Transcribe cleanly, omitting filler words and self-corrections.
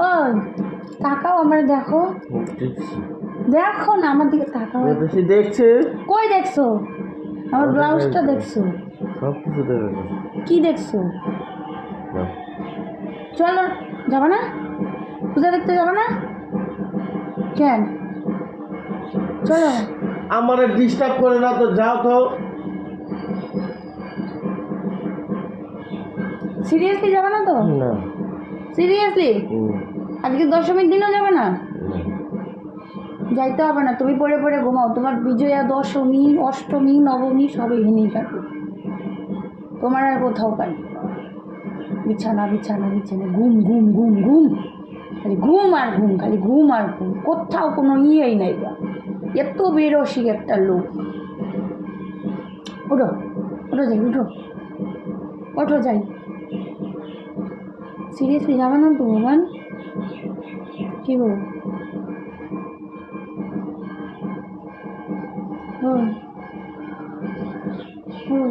ও তাকাও আমার দেখো, দেখো না আমার দিকে তাকাও। দেখছে কই দেখছো? আমার ব্লাউজটা দেখছো? সব কিছু দেখে। কি দেখছো? চলো, যাবা না? পূজা দেখতে যাবা না? কেন? চলো। আমার ডিস্টার্ব করে না তো, যাও তো। সিরিয়াসলি যাবে না তো? না। সিরিয়াসলি? আজকে দশমীর দিনও যাবে না? যাইতে হবে না, তুমি পড়ে পড়ে ঘুমাও। তোমার বিজয়া দশমী, অষ্টমী, নবমী সব এখানেই কাটবে। তোমার আর কোথাও কাটবে? বিছানা বিছানা বিছানা, ঘুম ঘুম ঘুম ঘুম, খালি ঘুম আর ঘুম, খালি ঘুম আর ঘুম, কোথাও কোনো ইয়েই নাই গা। এত বেরসিক একটা লোক। উঠো, উঠো যাই, উঠো, ওঠো যাই। সিরিয়াসলি যাবে না তো ভগবান? কি গো? হুম হুম